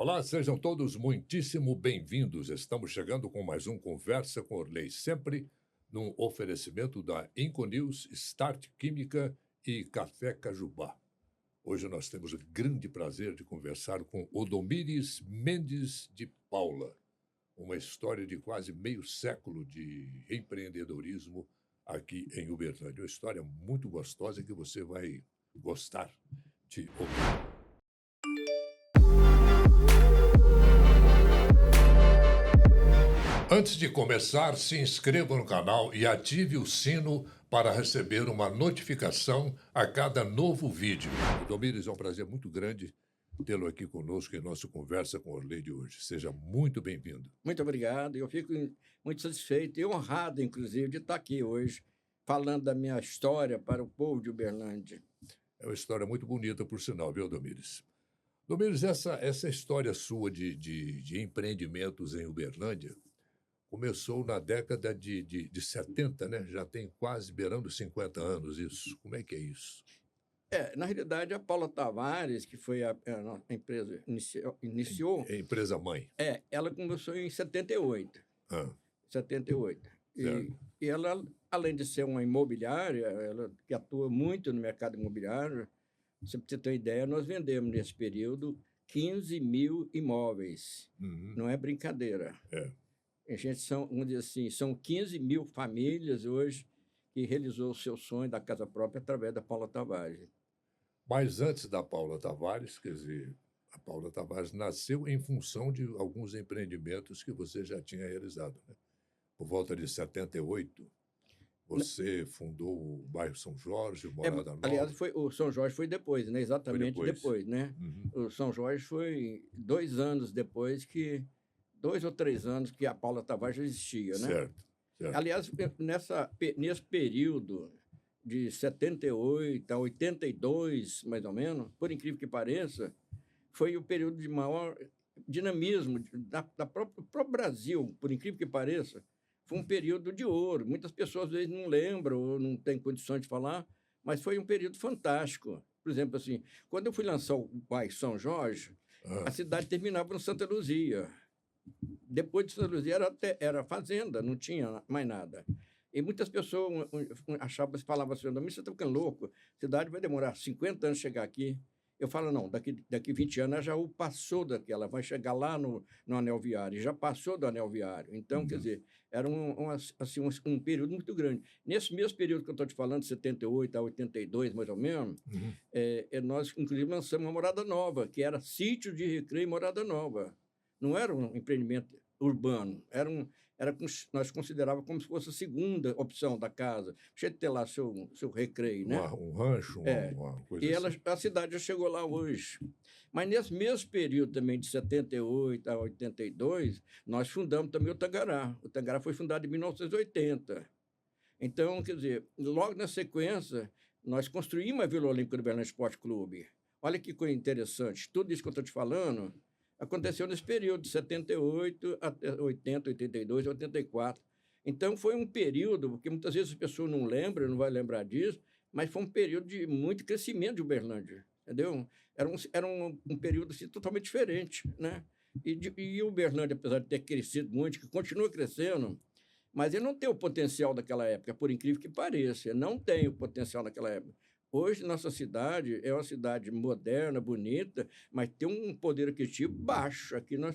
Olá, sejam todos muitíssimo bem-vindos. Estamos chegando com mais um Conversa com Orley, sempre num oferecimento da Inconews, Start Química e Café Cajubá. Hoje nós temos o grande prazer de conversar com Odomires Mendes de Paula, uma história de quase meio século de empreendedorismo aqui em Uberlândia. Uma história muito gostosa que você vai gostar de ouvir. Antes de começar, se inscreva no canal e ative o sino para receber uma notificação a cada novo vídeo. Odomires, é um prazer muito grande tê-lo aqui conosco em nossa Conversa com Orley de hoje. Seja muito bem-vindo. Muito obrigado. Eu fico muito satisfeito e honrado, inclusive, de estar aqui hoje falando da minha história para o povo de Uberlândia. É uma história muito bonita, por sinal, viu, Odomires? Odomires, essa história sua de empreendimentos em Uberlândia começou na década de 70, né? Já tem quase beirando 50 anos isso. Como é que é isso? Na realidade, a Paula Tavares, que foi a empresa iniciou, É empresa mãe. ela começou em 78. Ah, 78. certo. E ela, além de ser uma imobiliária, ela que atua muito no mercado imobiliário, para você ter uma ideia, nós vendemos nesse período 15 mil imóveis. Uhum. Não é brincadeira. É. A gente vamos dizer assim, são 15 mil famílias hoje que realizou o seu sonho da casa própria através da Paula Tavares. Mas antes da Paula Tavares, quer dizer, a Paula Tavares nasceu em função de alguns empreendimentos que você já tinha realizado, né? Por volta de 78, você fundou o bairro São Jorge, Morada Nova. Aliás, o São Jorge foi depois, né? Exatamente Foi depois, né? Uhum. O São Jorge foi 2 anos depois 2 ou 3 anos que a Paula Tavares já existia, né? Certo, certo. Aliás, nesse período de 78 a 82, mais ou menos, por incrível que pareça, foi o período de maior dinamismo do próprio Brasil, por incrível que pareça. Foi um período de ouro. Muitas pessoas, às vezes, não lembram ou não têm condições de falar, mas foi um período fantástico. Por exemplo, assim, quando eu fui lançar o bairro São Jorge, a cidade terminava no Santa Luzia. Depois de Santa Luzia era fazenda, não tinha mais nada. E muitas pessoas falavam assim, você está ficando louco, a cidade vai demorar 50 anos chegar aqui. Eu falo, não, daqui 20 anos a Jaú passou daquela, vai chegar lá no anel viário, já passou do anel viário. Então, quer dizer, era um período muito grande. Nesse mesmo período que eu estou te falando, de 78 a 82, mais ou menos, nós, inclusive, lançamos uma morada nova, que era sítio de recreio e morada nova. Não era um empreendimento urbano, nós considerávamos como se fosse a segunda opção da casa. Tinha de ter lá seu recreio, né? Um rancho, uma coisa E assim. a cidade já chegou lá hoje. Mas nesse mesmo período também, de 78 a 82, nós fundamos também o Tangará. O Tangará foi fundado em 1980. Então, quer dizer, logo na sequência, nós construímos a Vila Olímpica do Uberlândia Esporte Clube. Olha que coisa interessante. Tudo isso que eu estou te falando aconteceu nesse período, de 78 até 80, 82, 84. Então, foi um período, porque muitas vezes as pessoas não lembram, não vai lembrar disso, mas foi um período de muito crescimento de Uberlândia, entendeu? Era um período assim, totalmente diferente, né? E Uberlândia, apesar de ter crescido muito, que continua crescendo, mas ele não tem o potencial daquela época, por incrível que pareça, ele não tem o potencial daquela época. Hoje, nossa cidade é uma cidade moderna, bonita, mas tem um poder aquisitivo baixo. Aqui nós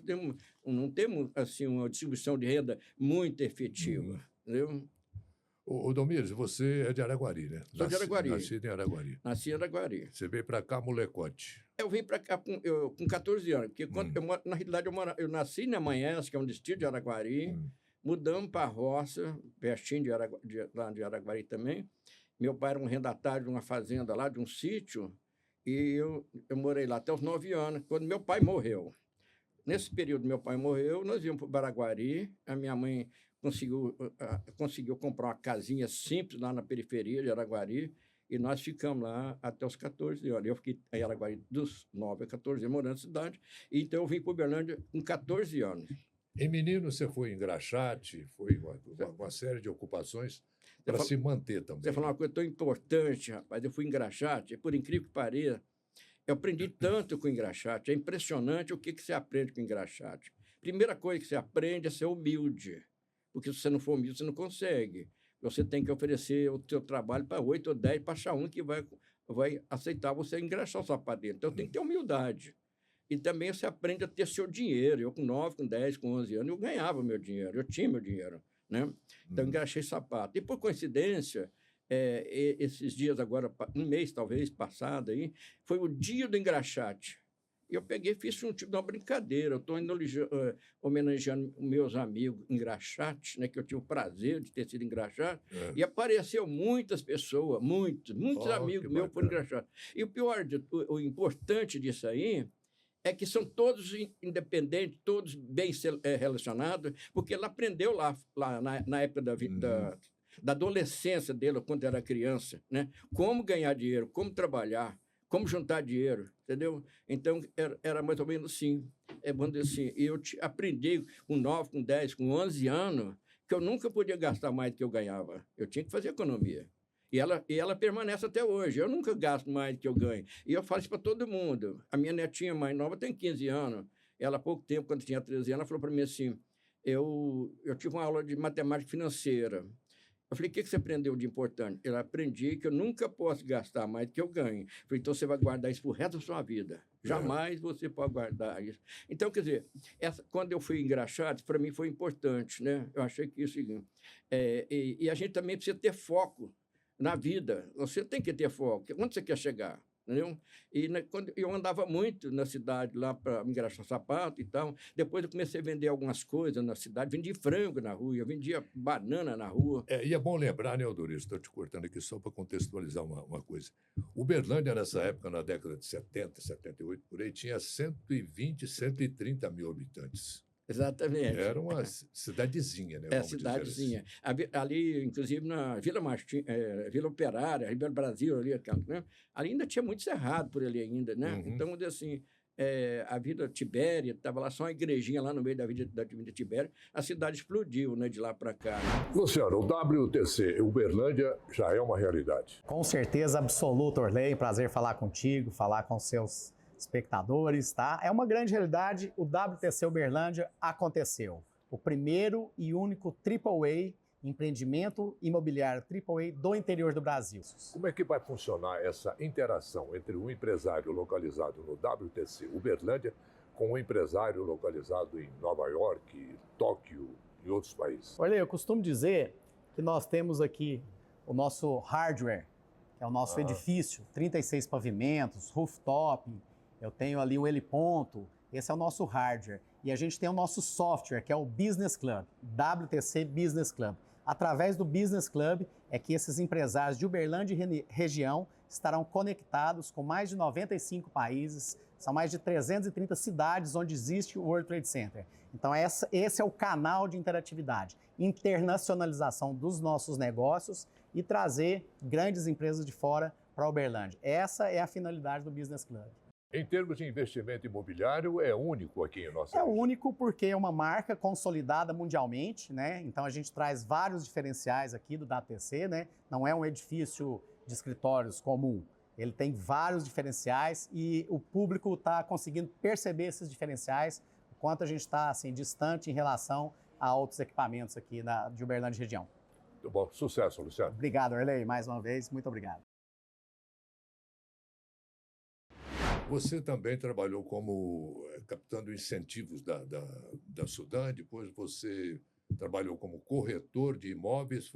não temos assim, uma distribuição de renda muito efetiva. Entendeu? Odomires, você é de Araguari, né? Sou de Araguari. Nascido em Araguari. Nasci em Araguari. Você veio para cá, molecote. Eu vim para cá com 14 anos, porque na realidade eu nasci na Manhãs, que é um distrito de Araguari, mudamos para a roça, pertinho lá de Araguari também. Meu pai era um arrendatário de uma fazenda lá, de um sítio, e eu morei lá até os 9 anos, quando meu pai morreu. Nesse período, meu pai morreu, nós íamos para o Baraguari, a minha mãe conseguiu comprar uma casinha simples lá na periferia de Araguari, e nós ficamos lá até os 14 anos. Eu fiquei em Araguari dos 9 a 14 anos, morando na cidade, e então eu vim para Uberlândia com 14 anos. Em menino, você foi engraxate, foi uma série de ocupações para se manter também. Você falou uma coisa tão importante, rapaz. Eu fui engraxate, por incrível que pareça, Eu aprendi tanto com o engraxate. É impressionante o que você aprende com o engraxate. Primeira coisa que você aprende é ser humilde. Porque se você não for humilde, você não consegue. Você tem que oferecer o seu trabalho para 8 ou 10, para achar um que vai aceitar você engraxar o sapato dele. Então, tem que ter humildade. E também você aprende a ter seu dinheiro. Eu, com 9, com 10, com 11 anos, eu ganhava meu dinheiro, eu tinha meu dinheiro, né? Então, engraxei sapato. E, por coincidência, esses dias agora, um mês talvez passado, aí, foi o dia do engraxate. Eu peguei e fiz um tipo de uma brincadeira. Eu estou homenageando meus amigos engraxates, né, que eu tive o prazer de ter sido engraxate, e apareceu muitas pessoas, muitos amigos meus foram engraxados. E o pior, o importante disso aí, é que são todos independentes, todos bem relacionados, porque ele aprendeu lá na época da adolescência dele, quando era criança, né? Como ganhar dinheiro, como trabalhar, como juntar dinheiro, entendeu? Então, era mais ou menos assim. Vamos dizer assim, eu aprendi com 9, com 10, com 11 anos, que eu nunca podia gastar mais do que eu ganhava. Eu tinha que fazer economia. E ela permanece até hoje. Eu nunca gasto mais do que eu ganho. E eu falo isso para todo mundo. A minha netinha mais nova tem 15 anos. Ela, há pouco tempo, quando tinha 13 anos, ela falou para mim assim, eu tive uma aula de matemática financeira. Eu falei, o que você aprendeu de importante? Eu aprendi que eu nunca posso gastar mais do que eu ganho. Eu falei, então você vai guardar isso pro resto da sua vida. Jamais você pode guardar isso. Então, quer dizer, quando eu fui engraxado, para mim foi importante, né? Eu achei que isso... E a gente também precisa ter foco na vida. Você tem que ter foco. Onde você quer chegar? Entendeu? E quando eu andava muito na cidade lá para engraxar sapato e tal. Depois eu comecei a vender algumas coisas na cidade. Vendi frango na rua, eu vendia banana na rua. E é bom lembrar, né, Aldorico? Estou te cortando aqui só para contextualizar uma coisa. Uberlândia, nessa época, na década de 70, 78, por aí, tinha 120, 130 mil habitantes. Exatamente. Era uma cidadezinha, né? Cidadezinha. Assim. Ali, inclusive, na Vila Vila Operária, Ribeirão Brasil, ali, né? Ali ainda tinha muito cerrado por ali ainda, né? Então, assim, a Vila Tibéria, estava lá só uma igrejinha lá no meio da Avenida Tibéria, a cidade explodiu, né, de lá para cá. Luciano, o WTC Uberlândia já é uma realidade. Com certeza absoluta, Orley. Prazer falar contigo, falar com seus espectadores, tá? É uma grande realidade, o WTC Uberlândia aconteceu. O primeiro e único AAA empreendimento imobiliário AAA do interior do Brasil. Como é que vai funcionar essa interação entre um empresário localizado no WTC Uberlândia com um empresário localizado em Nova York, Tóquio e outros países? Olha, eu costumo dizer que nós temos aqui o nosso hardware, que é o nosso edifício, 36 pavimentos, rooftop, eu tenho ali o heliponto, esse é o nosso hardware. E a gente tem o nosso software, que é o Business Club, WTC Business Club. Através do Business Club é que esses empresários de Uberlândia e região estarão conectados com mais de 95 países, são mais de 330 cidades onde existe o World Trade Center. Então esse é o canal de interatividade, internacionalização dos nossos negócios e trazer grandes empresas de fora para Uberlândia. Essa é a finalidade do Business Club. Em termos de investimento imobiliário, é único aqui em nossa região. É único porque é uma marca consolidada mundialmente, né? Então a gente traz vários diferenciais aqui do WTC, né? Não é um edifício de escritórios comum. Ele tem vários diferenciais e o público está conseguindo perceber esses diferenciais, o quanto a gente está assim, distante em relação a outros equipamentos aqui de Uberlândia e região. Muito bom. Sucesso, Luciano. Obrigado, Orley, mais uma vez. Muito obrigado. Você também trabalhou como captando incentivos da Sudan, depois você trabalhou como corretor de imóveis,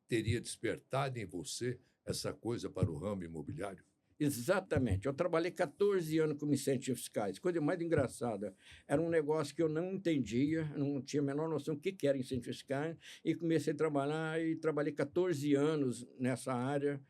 teria despertado em você essa coisa para o ramo imobiliário? Exatamente. Eu trabalhei 14 anos com incentivos fiscais. Coisa mais engraçada. Era um negócio que eu não entendia, não tinha a menor noção do que era incentivos fiscais, e comecei a trabalhar e trabalhei 14 anos nessa área.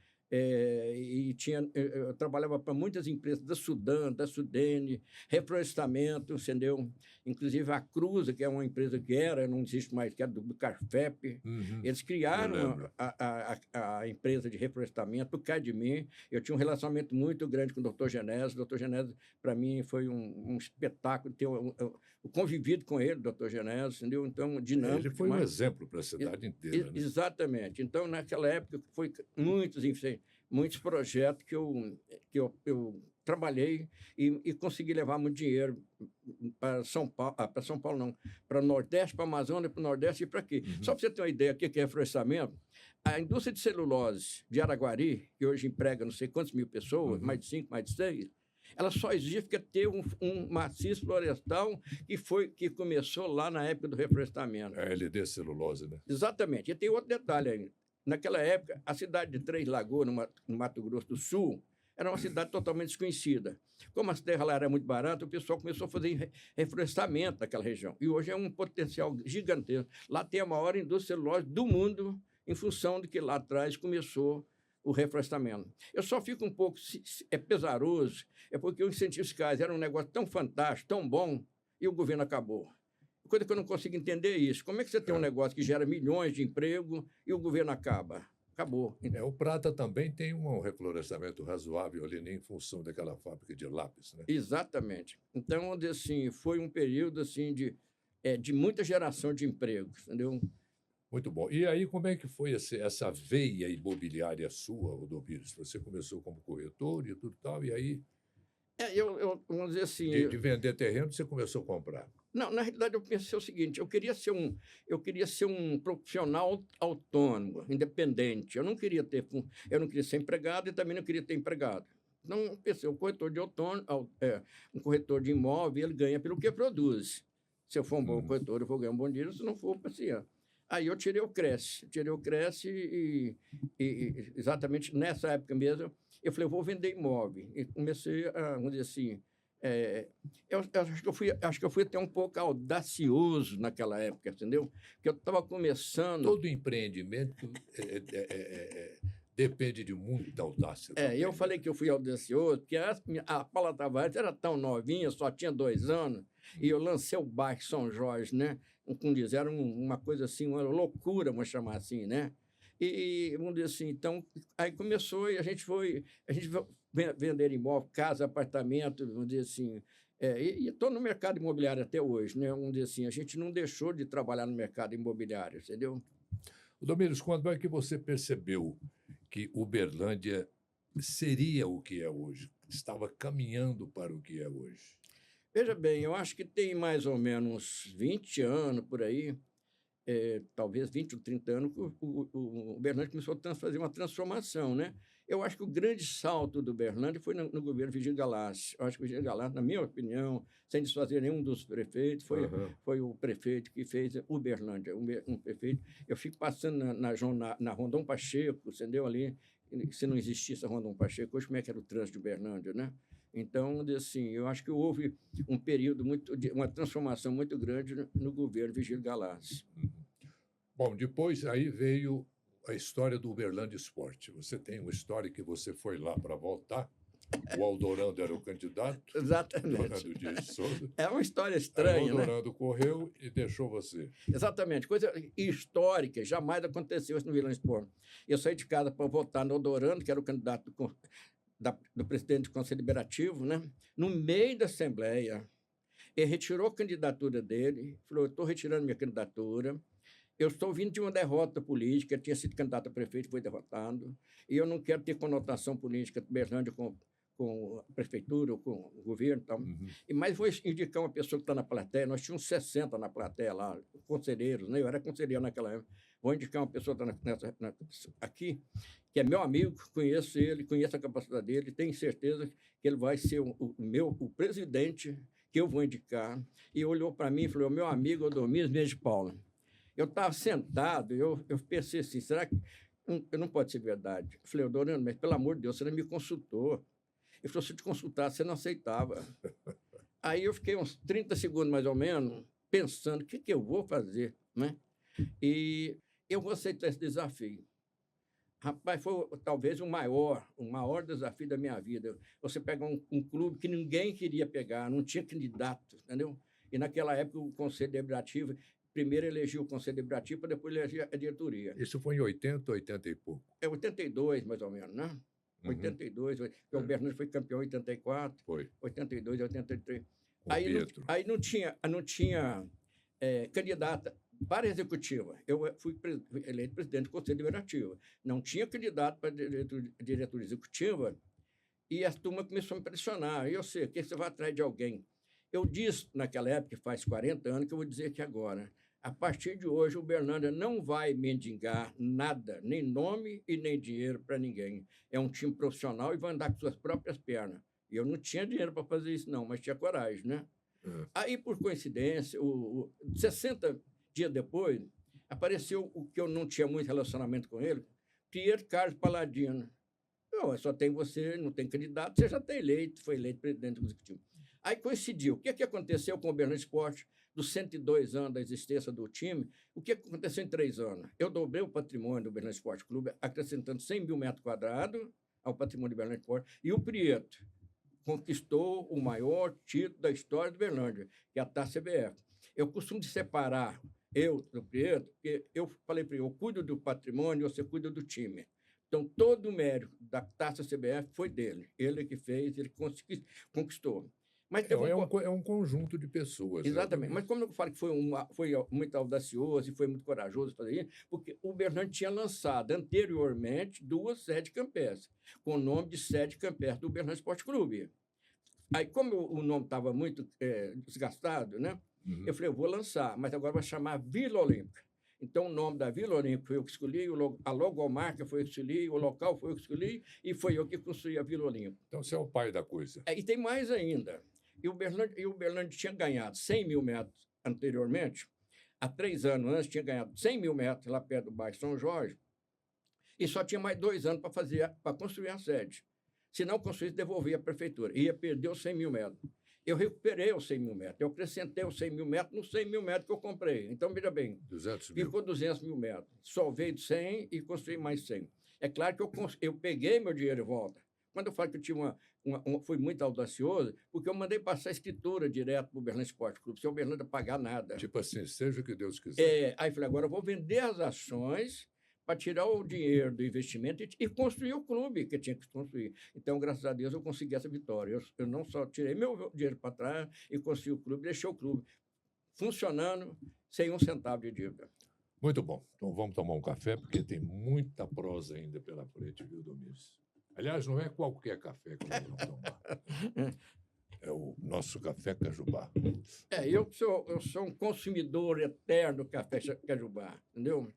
Eu trabalhava para muitas empresas da Sudã, da Sudene, reflorestamento, entendeu? Inclusive a Cruza, que é uma empresa não existe mais, que era do Carfep. Eles criaram a empresa de reflorestamento por causa de mim. Eu tinha um relacionamento muito grande com o Dr. Genésio. O Dr. Genésio, para mim, foi um espetáculo ter convivido com ele, Dr. Genésio, entendeu? Então, dinâmico. Ele foi um exemplo para a cidade inteira. Né? Exatamente. Então, naquela época, foi muitos projetos que eu trabalhei e consegui levar muito dinheiro para São Paulo, para São Paulo não, para o Nordeste, para a Amazônia, para o Nordeste e para aqui. Uhum. Só para você ter uma ideia do que é reflorestamento, a indústria de celulose de Araguari, que hoje emprega não sei quantas mil pessoas, mais de 5, mais de 6, ela só existe porque ter um maciço florestal que começou lá na época do reflorestamento. A LD celulose, né? Exatamente. E tem outro detalhe ainda. Naquela época, a cidade de Três Lagoas, no Mato Grosso do Sul, era uma cidade totalmente desconhecida. Como as terras lá eram muito baratas, o pessoal começou a fazer reflorestamento naquela região. E hoje é um potencial gigantesco. Lá tem a maior indústria celulose do mundo, em função de que lá atrás começou o reflorestamento. Eu só fico um pouco pesaroso, é porque os incentivos fiscais eram um negócio tão fantástico, tão bom, e o governo acabou. Coisa que eu não consigo entender isso. Como é que você tem um negócio que gera milhões de emprego e o governo acaba? Acabou. O Prata também tem um reflorestamento razoável ali, em função daquela fábrica de lápis, né? Exatamente. Então, assim, foi um período assim, de muita geração de empregos, entendeu? Muito bom. E aí, como é que foi essa veia imobiliária sua, Odomires? Você começou como corretor e tudo tal, e aí, Vamos dizer assim... de vender terreno, você começou a comprar? Não, na realidade, eu pensei o seguinte, eu queria ser um profissional autônomo, independente. Eu não queria ser empregado e também não queria ter empregado. Então, eu pensei, um corretor um corretor de imóvel, ele ganha pelo que produz. Se eu for um bom corretor, eu vou ganhar um bom dinheiro, se não for, passear. Aí eu tirei o Cresce e exatamente nessa época mesmo, eu falei, eu vou vender imóvel. E comecei a, vamos dizer assim, eu acho que eu fui até um pouco audacioso naquela época, entendeu? Porque eu estava começando... Todo empreendimento depende de muita audácia. Eu falei que eu fui audacioso, porque a Paula Tavares era tão novinha, só tinha 2 anos, e eu lancei o bairro São Jorge, né? Como dizer, era uma coisa assim, uma loucura, vamos chamar assim, né? E vamos dizer assim, então, aí começou e a gente foi vender imóvel, casa, apartamento, vamos dizer assim, e estou no mercado imobiliário até hoje, né? Vamos dizer assim, a gente não deixou de trabalhar no mercado imobiliário, entendeu? Domingos, quando é que você percebeu que Uberlândia seria o que é hoje? Estava caminhando para o que é hoje? Veja bem, eu acho que tem mais ou menos 20 anos por aí, talvez 20 ou 30 anos, que o Uberlândia começou a fazer uma transformação, né? Eu acho que o grande salto do Uberlândia foi no governo Virgílio Galás. Eu acho que o Virgílio Galás, na minha opinião, sem desfazer nenhum dos prefeitos, foi o prefeito que fez Uberlândia, um prefeito. Eu fico passando na Rondon Pacheco, entendeu? Ali, se não existisse a Rondon Pacheco, hoje como é que era o trânsito de Uberlândia, né? Então, assim, eu acho que houve um período uma transformação muito grande no governo Virgílio Galás. Bom, depois aí veio a história do Uberlândia Esporte. Você tem uma história que você foi lá para voltar. O Aldorando era o candidato. Exatamente. Aldorando Dias de Souza. É uma história estranha, o Aldorando correu e deixou você. Exatamente. Coisa histórica. Jamais aconteceu isso no Uberlândia Esporte. Eu saí de casa para votar no Aldorando, que era o candidato do presidente do Conselho Deliberativo, né? No meio da Assembleia. Ele retirou a candidatura dele, falou, eu estou retirando minha candidatura, eu estou vindo de uma derrota política, tinha sido candidato a prefeito, foi derrotado, e eu não quero ter conotação política de Uberlândia com a prefeitura ou com o governo e tal. Mas vou indicar uma pessoa que está na plateia, nós tínhamos 60 na plateia lá, conselheiros, né? Eu era conselheiro naquela época. Vou indicar uma pessoa que está aqui, que é meu amigo, conheço ele, conheço a capacidade dele, tenho certeza que ele vai ser o presidente que eu vou indicar. E olhou para mim e falou, meu amigo Odomires Mendes de Paula. Eu estava sentado, eu pensei assim, será que não pode ser verdade? Eu falei, Odorando, mas pelo amor de Deus, você não me consultou. Ele falou, se eu te consultasse, você não aceitava. Aí eu fiquei uns 30 segundos, mais ou menos, pensando, o que eu vou fazer, né? E eu vou aceitar esse desafio. Rapaz, foi talvez o maior desafio da minha vida. Você pega um clube que ninguém queria pegar, não tinha candidato, entendeu? E naquela época o Conselho Deliberativo, primeiro elegiu o Conselho Deliberativo, para depois eleger a diretoria. Isso foi em 80 e pouco? 82, mais ou menos, né? 82, porque o Uberlândia foi campeão em 84, foi. 82 e 83. Aí não tinha candidata para a executiva. Eu fui eleito presidente do Conselho Deliberativo. Não tinha candidato para a diretoria executiva E a turma começou a me pressionar. E eu sei, que você vai atrás de alguém. Eu disse naquela época, faz 40 anos, que eu vou dizer aqui agora. A partir de hoje, o Uberlândia não vai mendigar nada, nem nome e nem dinheiro para ninguém. É um time profissional e vai andar com suas próprias pernas. E eu não tinha dinheiro para fazer isso, não, mas tinha coragem, né? Aí, por coincidência, 60 dias depois, apareceu o que eu não tinha muito relacionamento com ele, Pietro Carlos Paladino. Não, só tem você, não tem candidato, você já está eleito, foi eleito presidente do executivo. Aí coincidiu. O que aconteceu com o Uberlândia Esporte, dos 102 anos da existência do time? O que aconteceu em 3 anos? Eu dobrei o patrimônio do Uberlândia Esporte Clube, acrescentando 100 mil metros quadrados ao patrimônio do Uberlândia Esporte, e o Prieto conquistou o maior título da história do Uberlândia, que é a Taça CBF. Eu costumo separar eu do Prieto, porque eu falei para ele, eu cuido do patrimônio, você cuida do time. Então, todo o mérito da Taça CBF foi dele. Ele que fez, ele conquistou. Mas é um conjunto de pessoas. Exatamente. Né? Mas como eu falo que foi muito audacioso e foi muito corajoso fazer isso, porque o Uberlândia tinha lançado anteriormente 2 sedes campestres, com o nome de sede campestre do Uberlândia Esporte Clube. Aí, como o nome estava muito desgastado, né? Eu falei, eu vou lançar, mas agora vai chamar Vila Olímpica. Então, o nome da Vila Olímpica foi eu que escolhi, a logomarca foi eu que escolhi, o local foi eu que escolhi, e foi eu que construí a Vila Olímpica. Então, você é o pai da coisa. E tem mais ainda. E o Uberlândia tinha ganhado 100 mil metros anteriormente, há 3 anos antes, tinha ganhado 100 mil metros lá perto do bairro São Jorge, e só tinha mais 2 anos para construir a sede. Se não construísse, devolvia à prefeitura. Ia perder os 100 mil metros. Eu recuperei os 100 mil metros. Eu acrescentei os 100 mil metros nos 100 mil metros que eu comprei. Então, mira bem. 200 mil. Ficou 200 mil metros. Solvei de 100 e construí mais 100. É claro que eu peguei meu dinheiro de volta. Quando eu falo que eu tinha fui muito audacioso, porque eu mandei passar a escritura direto para o Uberlândia Esporte Clube, sem o Uberlândia pagar nada. Tipo assim, seja o que Deus quiser. Aí eu falei, agora eu vou vender as ações para tirar o dinheiro do investimento e construir o clube que eu tinha que construir. Então, graças a Deus, eu consegui essa vitória. Eu não só tirei meu dinheiro para trás e construí o clube, deixei o clube funcionando sem um centavo de dívida. Muito bom. Então, vamos tomar um café, porque tem muita prosa ainda pela frente, viu, Domingos? Aliás, não é qualquer café que nós vamos tomar. É o nosso café Cajubá. Eu sou um consumidor eterno do café Cajubá, entendeu?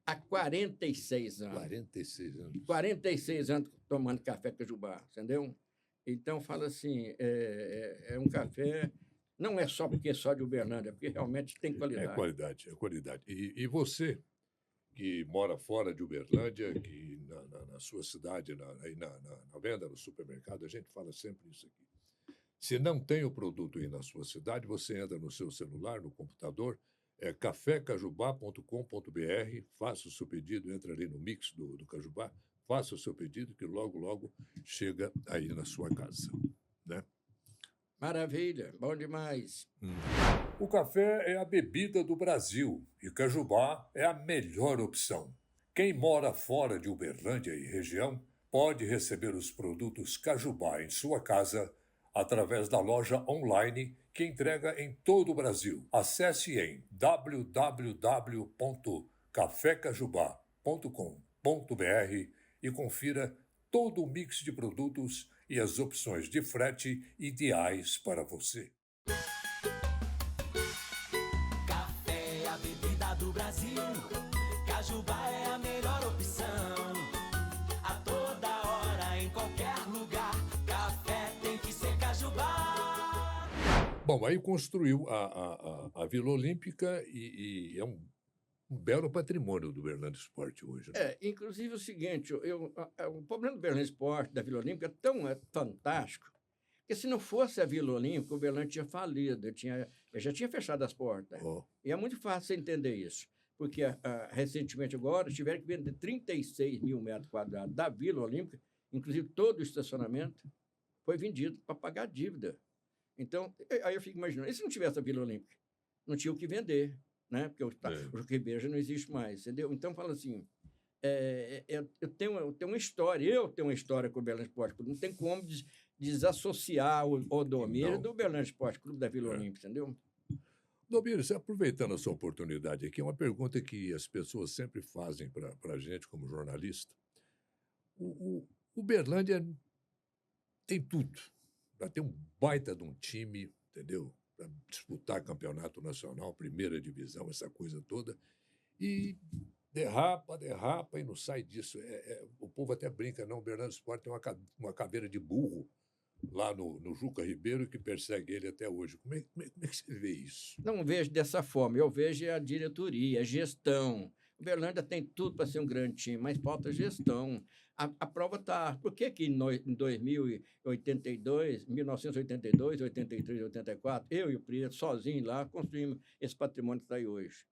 Há 46 anos. 46 anos. 46 anos tomando café Cajubá, entendeu? Então, fala assim, é um café, não é só porque é só de Uberlândia, é porque realmente tem qualidade. É qualidade. E você, que mora fora de Uberlândia, que na sua cidade, aí na venda, no supermercado, a gente fala sempre isso aqui. Se não tem o produto aí na sua cidade, você entra no seu celular, no computador, cafecajubá.com.br, faça o seu pedido, entra ali no mix do Cajubá, faça o seu pedido, que logo, logo chega aí na sua casa, né? Maravilha, bom demais. O café é a bebida do Brasil e Cajubá é a melhor opção. Quem mora fora de Uberlândia e região pode receber os produtos Cajubá em sua casa através da loja online que entrega em todo o Brasil. Acesse em www.cafecajubá.com.br e confira todo o mix de produtos e as opções de frete ideais para você. Café é a bebida do Brasil. Cajubá é a melhor opção. A toda hora, em qualquer lugar, café tem que ser Cajubá. Bom, aí construiu a Vila Olímpica e é um belo patrimônio do Uberlândia Esporte hoje. Né? Inclusive o seguinte, o problema do Uberlândia Esporte, da Vila Olímpica, é tão fantástico, que se não fosse a Vila Olímpica, o Uberlândia tinha falido, eu já tinha fechado as portas. Oh. E é muito fácil você entender isso, porque recentemente agora tiveram que vender 36 mil metros quadrados da Vila Olímpica, inclusive todo o estacionamento foi vendido para pagar a dívida. Então, aí eu fico imaginando, e se não tivesse a Vila Olímpica? Não tinha o que vender, né? Porque o Joaquim Ribeiro já não existe mais, entendeu? Então, fala assim, eu tenho uma história com o Uberlândia Esporte Clube, não tem como desassociar o Odomiro do Uberlândia Esporte Clube da Vila Olímpica, entendeu? Domiro, aproveitando a sua oportunidade aqui, uma pergunta que as pessoas sempre fazem para a gente como jornalista. O Uberlândia tem tudo. Para ter um baita de um time, entendeu? Para disputar campeonato nacional, primeira divisão, essa coisa toda. E derrapa e não sai disso. O povo até brinca, não, o Bernardo Sport tem uma caveira de burro lá no Juca Ribeiro que persegue ele até hoje. Como é que você vê isso? Não vejo dessa forma. Eu vejo a diretoria, a gestão. O Berlândia tem tudo para ser um grande time, mas falta gestão. A prova está... Por que em 1982, 83, 84, eu e o Prieto, sozinhos lá, construímos esse patrimônio que está aí hoje?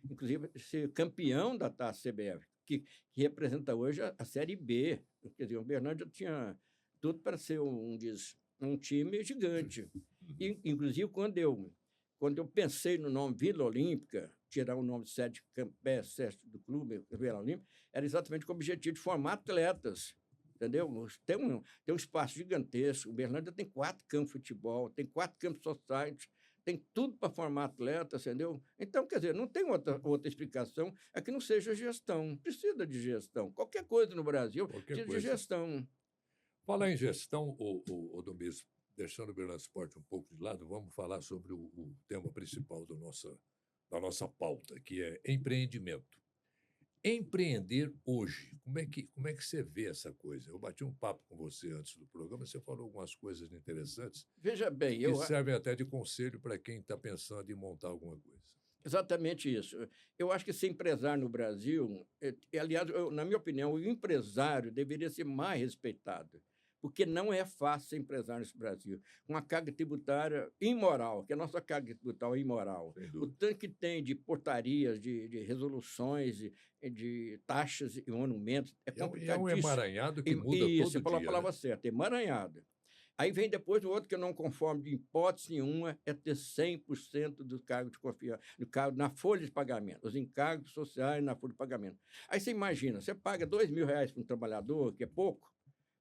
Inclusive, ser campeão da Taça CBF, que representa hoje a Série B. Quer dizer, o Berlândia tinha tudo para ser um time gigante. E, inclusive, quando eu pensei no nome Vila Olímpica, tirar o nome de sede do clube, Vila Olímpica, era exatamente com o objetivo de formar atletas, entendeu? Tem um espaço gigantesco. O Berlândia tem 4 campos de futebol, tem 4 campos society, tem tudo para formar atletas, entendeu? Então, quer dizer, não tem outra explicação é que não seja gestão. Precisa de gestão. Qualquer coisa no Brasil precisa de gestão. Falar em gestão, Domingos, deixando o Berlândia Sport um pouco de lado, vamos falar sobre o tema principal da nossa pauta, que é empreendimento. Empreender hoje, como é que você vê essa coisa? Eu bati um papo com você antes do programa, você falou algumas coisas interessantes. Veja bem, que servem até de conselho para quem está pensando em montar alguma coisa. Exatamente isso. Eu acho que ser empresário no Brasil, aliás, na minha opinião, o empresário deveria ser mais respeitado, porque não é fácil ser empresário nesse Brasil. Uma carga tributária imoral, que a nossa carga tributária é imoral. O tanto que tem de portarias, de resoluções, de taxas e monumentos, é complicadíssimo. É um emaranhado que muda isso, todo dia. Isso, a palavra certa, emaranhado. Aí vem depois o outro que eu não conformo de hipótese nenhuma, é ter 100% do cargo de confiança, na folha de pagamento, os encargos sociais na folha de pagamento. Aí você imagina, você paga R$2.000 para um trabalhador, que é pouco,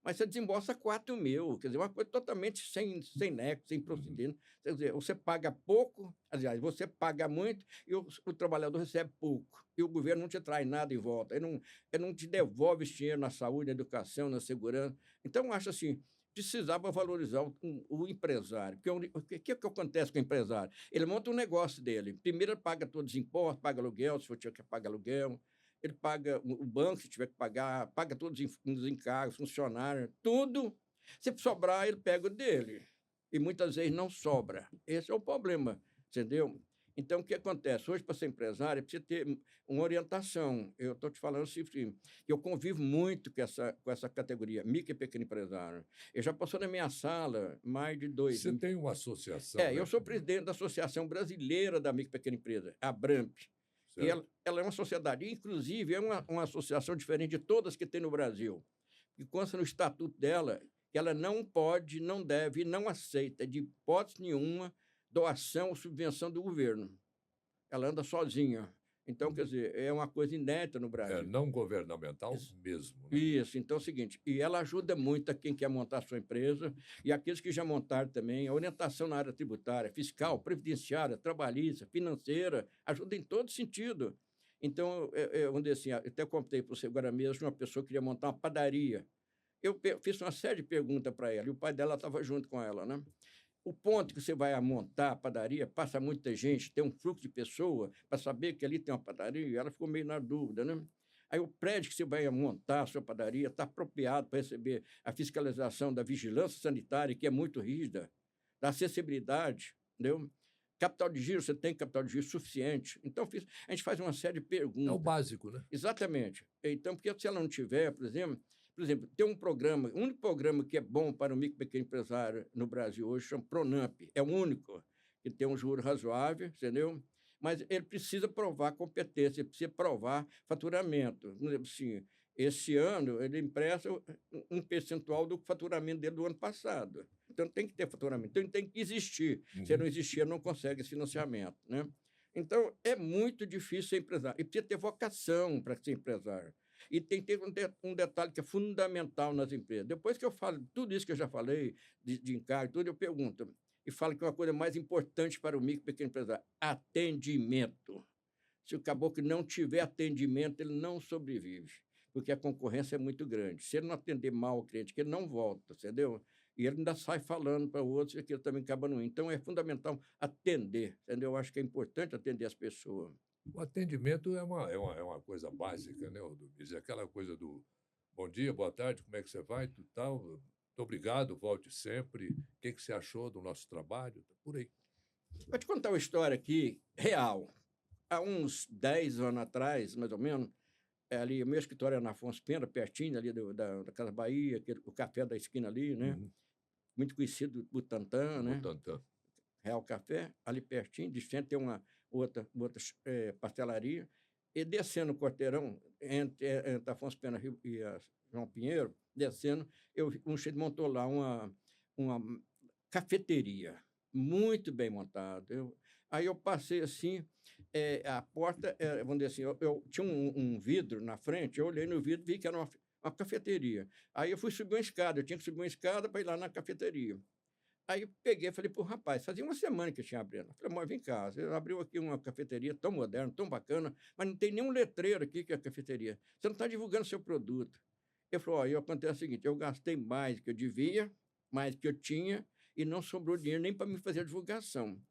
mas você desembolsa 4 mil, quer dizer, uma coisa totalmente sem nexo, sem procedimento. Quer dizer, você paga pouco, aliás, você paga muito e o trabalhador recebe pouco. E o governo não te traz nada em volta, ele não te devolve esse dinheiro na saúde, na educação, na segurança. Então, eu acho assim, precisava valorizar o empresário. Porque o que acontece com o empresário? Ele monta um negócio dele. Primeiro, ele paga todos os impostos, paga aluguel, se for tiver que pagar aluguel. Ele paga o banco, se tiver que pagar, paga todos os encargos, funcionários, tudo. Se sobrar, ele pega o dele. E muitas vezes não sobra. Esse é o problema, entendeu? Então, o que acontece? Hoje, para ser empresário, precisa ter uma orientação. Eu estou te falando assim, eu convivo muito com essa categoria, micro e pequeno empresário. Eu já passou na minha sala mais de 2... Você tem uma associação? Eu sou presidente da Associação Brasileira da Micro e Pequena Empresa, a BRAMP. Certo. E ela é uma sociedade, inclusive, é uma associação diferente de todas que tem no Brasil. E consta no estatuto dela que ela não pode, não deve, não aceita, de hipótese nenhuma, doação ou subvenção do governo. Ela anda sozinha. Então, quer dizer, é uma coisa inédita no Brasil. É não governamental mesmo. Né? Isso. Então é o seguinte, e ela ajuda muito a quem quer montar a sua empresa e aqueles que já montaram também. A orientação na área tributária, fiscal, previdenciária, trabalhista, financeira, ajuda em todo sentido. Então, vamos dizer assim, até contei para você agora mesmo, uma pessoa que queria montar uma padaria. Eu fiz uma série de perguntas para ela e o pai dela estava junto com ela, né? O ponto que você vai montar a padaria, passa muita gente, tem um fluxo de pessoa para saber que ali tem uma padaria, e ela ficou meio na dúvida, né? Aí o prédio que você vai montar a sua padaria está apropriado para receber a fiscalização da vigilância sanitária, que é muito rígida, da acessibilidade, entendeu? Capital de giro, você tem capital de giro suficiente. Então, a gente faz uma série de perguntas. É o básico, né? Exatamente. Então, porque se ela não tiver, por exemplo, tem um programa, o único programa que é bom para o micro e pequeno empresário no Brasil hoje chama Pronamp. É o único que tem um juro razoável, entendeu? Mas ele precisa provar competência, ele precisa provar faturamento. Por exemplo, assim, esse ano ele empresta um percentual do faturamento dele do ano passado. Então tem que ter faturamento, então ele tem que existir. Se ele não existir, ele não consegue esse financiamento, né? Então é muito difícil ser empresário. E precisa ter vocação para ser empresário. E tem que ter um detalhe que é fundamental nas empresas. Depois que eu falo tudo isso que eu já falei, de encargo, tudo, eu pergunto, e falo que é uma coisa mais importante para o micro e pequeno empresário, atendimento. Se o caboclo não tiver atendimento, ele não sobrevive. porque a concorrência é muito grande. Se ele não atender mal o cliente, que ele não volta, entendeu? E ele ainda sai falando para outros e aquilo também acaba não indo. Então, é fundamental atender, entendeu? Eu acho que é importante atender as pessoas. O atendimento é uma coisa básica, né, Aldumires? É aquela coisa do bom dia, boa tarde, como é que você vai? Tudo tal. Muito obrigado, volte sempre. O que você achou do nosso trabalho? Por aí. Vou te contar uma história aqui, real. Há uns 10 anos atrás, mais ou menos, ali, o meu escritório era na Afonso Pena, pertinho ali da Casa Bahia, o café da esquina ali, né? Uhum. Muito conhecido, Butantã, né? Butantã. Real Café, ali pertinho, de frente tem uma outra pastelaria. E descendo o quarteirão, entre Afonso Pena e a João Pinheiro, descendo, um chefe montou lá uma cafeteria, muito bem montada. Aí eu passei assim, a porta, vamos dizer assim, eu tinha um vidro na frente, eu olhei no vidro e vi que era uma cafeteria. Aí eu fui subir uma escada, eu tinha que subir uma escada para ir lá na cafeteria. Aí eu peguei e falei para o rapaz, fazia uma semana que eu tinha abrido. Eu falei, mas vem cá, você abriu aqui uma cafeteria tão moderna, tão bacana, mas não tem nenhum letreiro aqui que é a cafeteria. Você não está divulgando seu produto. Ele falou, olha, acontece o seguinte, eu gastei mais do que eu devia, mais do que eu tinha, e não sobrou dinheiro nem para me fazer a divulgação.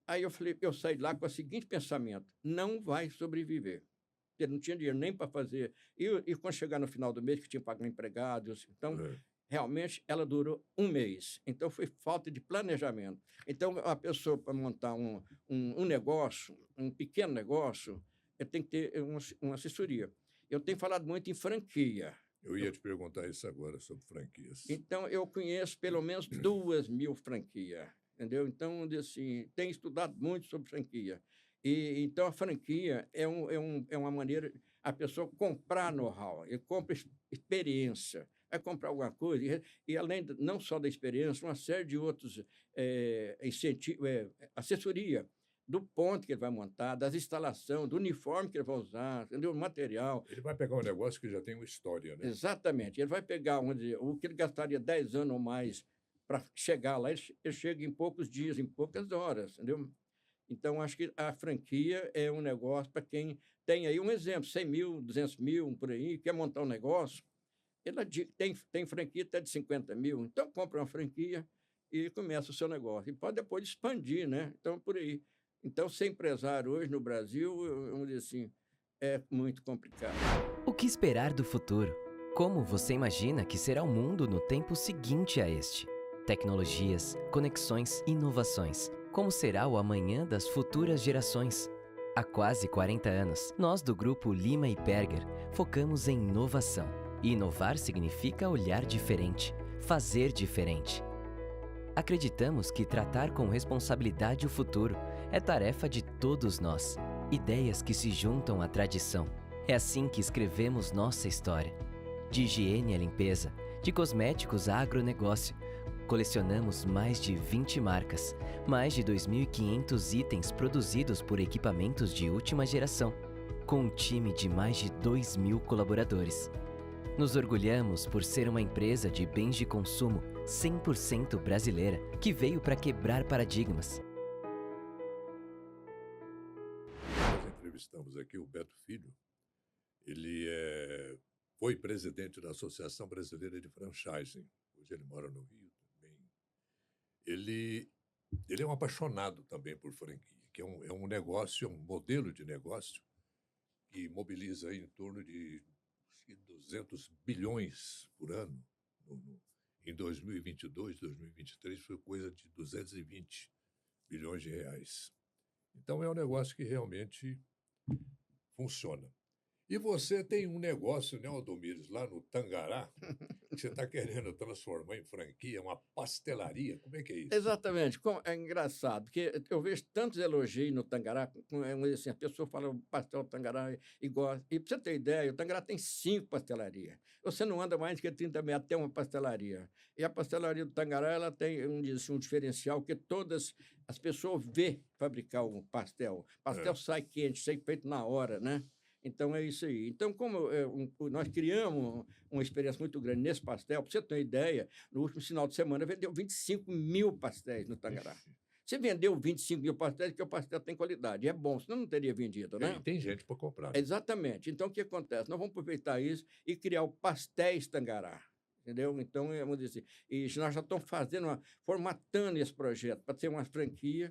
Aí eu falei, eu saí lá com o seguinte pensamento, não vai sobreviver. Ele não tinha dinheiro nem para fazer. E quando chegar no final do mês, que tinha que pagar empregados, então... Realmente, ela durou um mês. Então, foi falta de planejamento. Então, a pessoa, para montar um negócio, um pequeno negócio, tem que ter uma assessoria. Eu tenho falado muito em franquia. Eu ia te perguntar isso agora, sobre franquias. Então, eu conheço pelo menos 2.000 franquias, entendeu? Então, assim, tenho estudado muito sobre franquia. Então, a franquia é uma maneira a pessoa comprar know-how, ele compra experiência, vai comprar alguma coisa, e além não só da experiência, uma série de outros incentivos, assessoria do ponto que ele vai montar, das instalações, do uniforme que ele vai usar, entendeu? O material. Ele vai pegar um negócio que já tem uma história, né? Exatamente. Ele vai pegar o que ele gastaria 10 anos ou mais para chegar lá, ele chega em poucos dias, em poucas horas, entendeu? Então, acho que a franquia é um negócio para quem tem aí um exemplo, 100 mil, 200 mil, por aí, quer montar um negócio, ele tem franquia até de 50 mil, então compra uma franquia e começa o seu negócio. E pode depois expandir, né? Então, por aí. Então, ser empresário hoje no Brasil, vamos dizer assim, é muito complicado. O que esperar do futuro? Como você imagina que será o mundo no tempo seguinte a este? Tecnologias, conexões, inovações. Como será o amanhã das futuras gerações? Há quase 40 anos, nós do grupo Lima e Perger focamos em inovação. E inovar significa olhar diferente, fazer diferente. Acreditamos que tratar com responsabilidade o futuro é tarefa de todos nós. Ideias que se juntam à tradição. É assim que escrevemos nossa história. De higiene à limpeza, de cosméticos a agronegócio, colecionamos mais de 20 marcas, mais de 2.500 itens produzidos por equipamentos de última geração, com um time de mais de 2.000 colaboradores. Nos orgulhamos por ser uma empresa de bens de consumo 100% brasileira, que veio para quebrar paradigmas. Nós entrevistamos aqui o Beto Filho. Ele foi presidente da Associação Brasileira de Franchising. Hoje ele mora no Rio também. Ele é um apaixonado também por franquia, que é um negócio, é um modelo de negócio que mobiliza aí em torno de 200 bilhões por ano. Em 2022, 2023, foi coisa de 220 bilhões de reais. Então, é um negócio que realmente funciona. E você tem um negócio, né, Aldumires, lá no Tangará, que você está querendo transformar em franquia, uma pastelaria. Como é que é isso? Exatamente. É engraçado, porque eu vejo tantos elogios no Tangará, assim, a pessoa fala o pastel do Tangará e gosta. E para você ter ideia, o Tangará tem 5 pastelarias. Você não anda mais que 30 metros até uma pastelaria. E a pastelaria do Tangará, ela tem um diferencial que todas as pessoas vê fabricar o pastel. O pastel sai quente, sai feito na hora, né? Então, é isso aí. Então, como nós criamos uma experiência muito grande nesse pastel, para você ter uma ideia, no último final de semana vendeu 25 mil pastéis no Tangará. Você vendeu 25 mil pastéis, porque o pastel tem qualidade. É bom, senão não teria vendido, né? E tem gente para comprar. Exatamente. Então, o que acontece? Nós vamos aproveitar isso e criar o Pastéis Tangará. Entendeu? Então, vamos dizer assim, e nós já estamos formatando esse projeto para ser uma franquia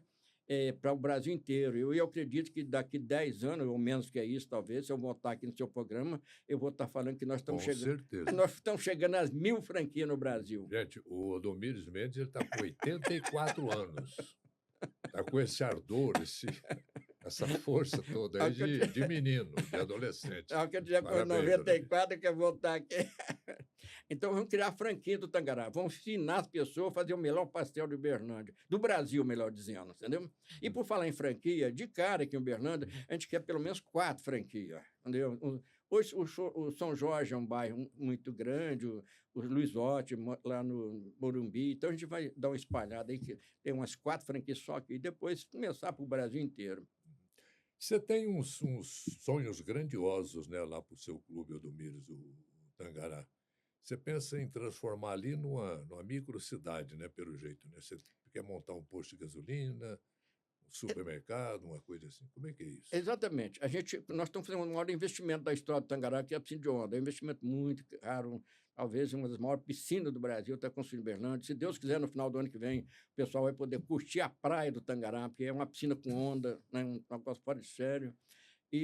para o Brasil inteiro. Eu acredito que daqui 10 anos, ou menos que é isso, talvez, se eu voltar aqui no seu programa, eu vou estar falando que nós estamos Com chegando. certeza. Nós estamos chegando às 1000 franquias no Brasil. Gente, o Odomires Mendes está com 84 anos. Está com esse ardor, essa força toda aí de menino, de adolescente. É o que eu tinha com Parabéns, 94, que eu vou estar aqui. Então, vamos criar a franquia do Tangará. Vamos ensinar as pessoas a fazer o melhor pastel de Uberlândia. Do Brasil, melhor dizendo, entendeu? E por falar em franquia, de cara aqui em Uberlândia, a gente quer pelo menos 4 franquias, entendeu? Hoje, o São Jorge é um bairro muito grande, o Luiz Otti, lá no Morumbi. Então, a gente vai dar uma espalhada aí, que tem umas 4 franquias só aqui, e depois começar para o Brasil inteiro. Você tem uns sonhos grandiosos, né, lá para o seu clube, Odomires, o Tangará. Você pensa em transformar ali numa microcidade, né, pelo jeito, né? Você quer montar um posto de gasolina, um supermercado, uma coisa assim. Como é que é isso? Exatamente. Nós estamos fazendo o maior investimento da história do Tangará, que é a piscina de onda. É um investimento muito caro, talvez uma das maiores piscinas do Brasil, está construindo em Uberlândia. Se Deus quiser, no final do ano que vem, o pessoal vai poder curtir a praia do Tangará, porque é uma piscina com onda, né, um negócio fora de sério.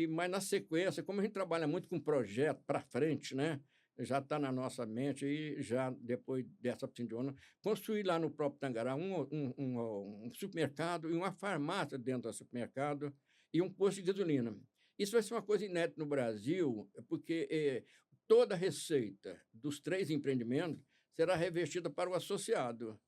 Mas, na sequência, como a gente trabalha muito com projeto para frente, né? Já está na nossa mente, e já depois dessa piscina de onda, construir lá no próprio Tangará um supermercado e uma farmácia dentro do supermercado e um posto de gasolina. Isso vai ser uma coisa inédita no Brasil, porque toda a receita dos 3 empreendimentos será revestida para o associado.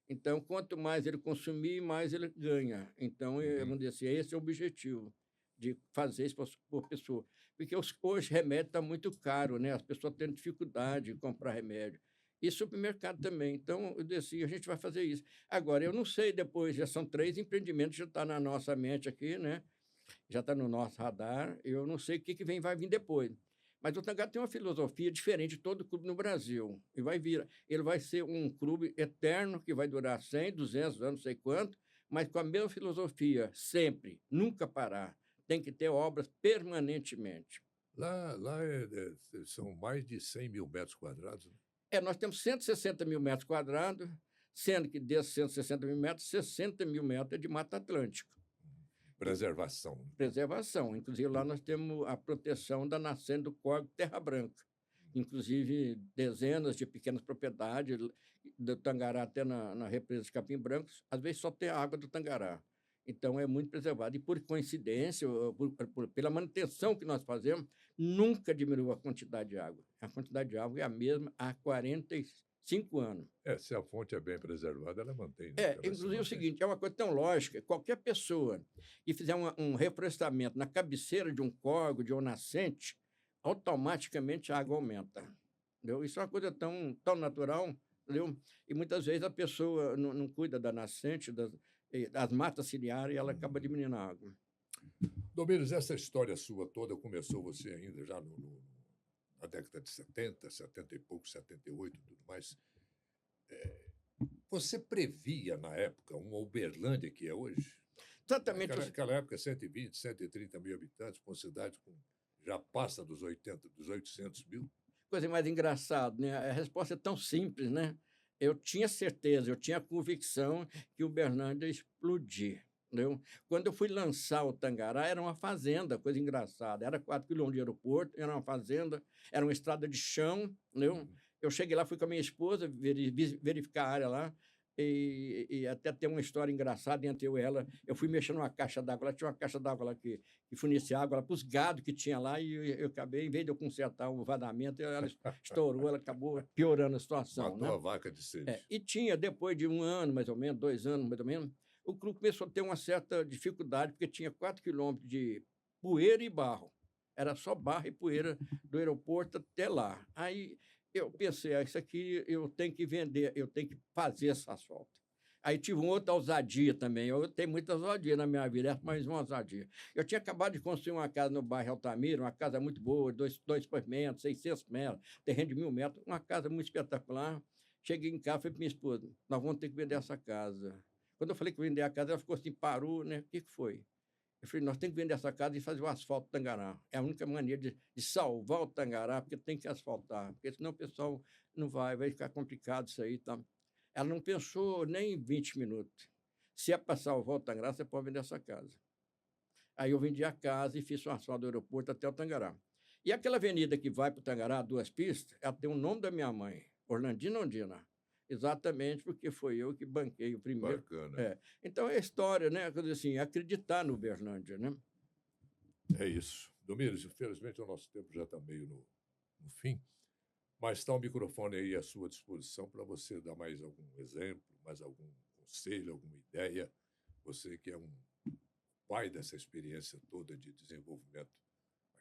Então, quanto mais ele consumir, mais ele ganha. Então, vamos dizer assim, esse é o objetivo de fazer isso por pessoa. Porque hoje remédio está muito caro, né? As pessoas têm dificuldade de comprar remédio. E supermercado também. Então, eu disse, a gente vai fazer isso. Agora, eu não sei depois, já são 3 empreendimentos, já está na nossa mente aqui, né? Já está no nosso radar. Eu não sei o que vai vir depois. Mas o Tangará tem uma filosofia diferente de todo clube no Brasil. Ele vai ser um clube eterno, que vai durar 100, 200 anos, não sei quanto, mas com a mesma filosofia, sempre, nunca parar. Tem que ter obras permanentemente. Lá são mais de 100 mil metros quadrados, né? Nós temos 160 mil metros quadrados, sendo que desses 160 mil metros, 60 mil metros é de Mata Atlântica. Preservação. Preservação. Inclusive, lá nós temos a proteção da nascente do Córrego Terra Branca. Inclusive, dezenas de pequenas propriedades do Tangará até na represa de Capim Branco, às vezes só tem a água do Tangará. Então, é muito preservado. E, por coincidência, pela manutenção que nós fazemos, nunca diminuiu a quantidade de água. A quantidade de água é a mesma há 45 anos. Se a fonte é bem preservada, ela mantém. Né? Inclusive é o seguinte, é uma coisa tão lógica, qualquer pessoa que fizer um reflorestamento na cabeceira de um córrego, de uma nascente, automaticamente a água aumenta. Entendeu? Isso é uma coisa tão natural, entendeu? E muitas vezes a pessoa não cuida da nascente, das matas ciliares, e ela acaba diminuindo a água. Odomires, essa história sua toda começou você ainda já na década de 70, 70 e pouco, 78 e tudo mais. Você previa, na época, uma Uberlândia que é hoje? Exatamente. Naquela época, 120, 130 mil habitantes, com cidade já passa dos 800 mil. Coisa mais engraçada, né? A resposta é tão simples, né? Eu tinha certeza, eu tinha convicção que Uberlândia ia explodir. Entendeu? Quando eu fui lançar o Tangará, era uma fazenda, coisa engraçada. Era 4 quilômetros de aeroporto, era uma fazenda, era uma estrada de chão. Entendeu? Eu cheguei lá, fui com a minha esposa verificar a área lá, e até tem uma história engraçada entre eu e ela. Eu fui mexendo numa caixa d'água, tinha uma caixa d'água lá que fornecia água para os gados que tinha lá, e eu acabei, em vez de eu consertar o vazamento, ela estourou, ela acabou piorando a situação. Matou a vaca de sede. E tinha, depois de 1 ano, mais ou menos, 2 anos, mais ou menos, o clube começou a ter uma certa dificuldade, porque tinha 4 quilômetros de poeira e barro. Era só barro e poeira do aeroporto até lá. Aí eu pensei, isso aqui eu tenho que vender, eu tenho que fazer esse asfalto. Aí tive uma outra ousadia também. Eu tenho muita ousadia na minha vida, essa mais uma ousadia. Eu tinha acabado de construir uma casa no bairro Altamira, uma casa muito boa, 2 pavimentos, 600 metros, terreno de 1.000 metros, uma casa muito espetacular. Cheguei em casa e falei para minha esposa, nós vamos ter que vender essa casa. Quando eu falei que vender a casa, ela ficou assim, parou, né? O que foi? Eu falei, nós temos que vender essa casa e fazer o asfalto do Tangará. É a única maneira de salvar o Tangará, porque tem que asfaltar, porque senão o pessoal não vai ficar complicado isso aí. Tá? Ela não pensou nem em 20 minutos. Se é para salvar o Tangará, você pode vender essa casa. Aí eu vendi a casa e fiz o asfalto do aeroporto até o Tangará. E aquela avenida que vai para o Tangará, 2 pistas, ela tem o nome da minha mãe, Orlandina Ondina. Exatamente porque foi eu que banquei o primeiro. Bacana. É. Então, é a história, né? Quer dizer assim, acreditar no Uberlândia, né? É isso. Domingos, infelizmente o nosso tempo já está meio no fim, mas está o microfone aí à sua disposição para você dar mais algum exemplo, mais algum conselho, alguma ideia. Você que é um pai dessa experiência toda de desenvolvimento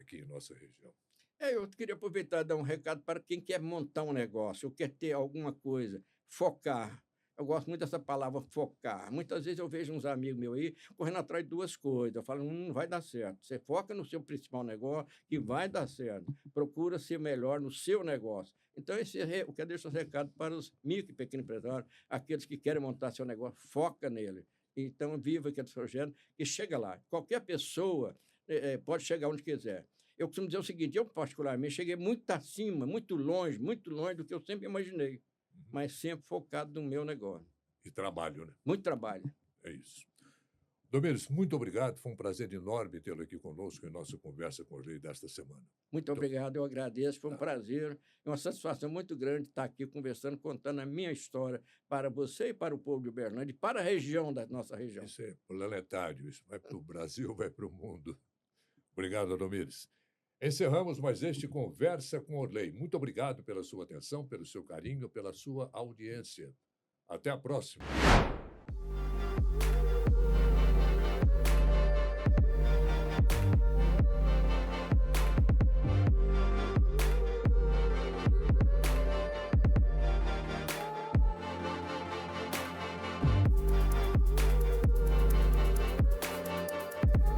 aqui em nossa região. Eu queria aproveitar e dar um recado para quem quer montar um negócio ou quer ter alguma coisa, focar. Eu gosto muito dessa palavra focar. Muitas vezes eu vejo uns amigos meus aí correndo atrás de 2 coisas. Eu falo, não vai dar certo. Você foca no seu principal negócio que vai dar certo. Procura ser melhor no seu negócio. Então, eu quero deixar esse recado para os micro e pequenos empresários, aqueles que querem montar seu negócio, foca nele. Então, viva aquele projeto e chega lá. Qualquer pessoa pode chegar onde quiser. Eu costumo dizer o seguinte, eu particularmente cheguei muito acima, muito longe do que eu sempre imaginei, mas sempre focado no meu negócio. E trabalho, né? Muito trabalho. É isso. Domingos, muito obrigado. Foi um prazer enorme tê-lo aqui conosco em nossa conversa com o Rei desta semana. Muito obrigado, eu agradeço. Foi um prazer e uma satisfação muito grande estar aqui conversando, contando a minha história para você e para o povo de Uberlândia, e para a região da nossa região. Isso é planetário, isso vai para o Brasil, vai para o mundo. Obrigado, Domingos. Encerramos mais este Conversa com Orley. Muito obrigado pela sua atenção, pelo seu carinho, pela sua audiência. Até a próxima.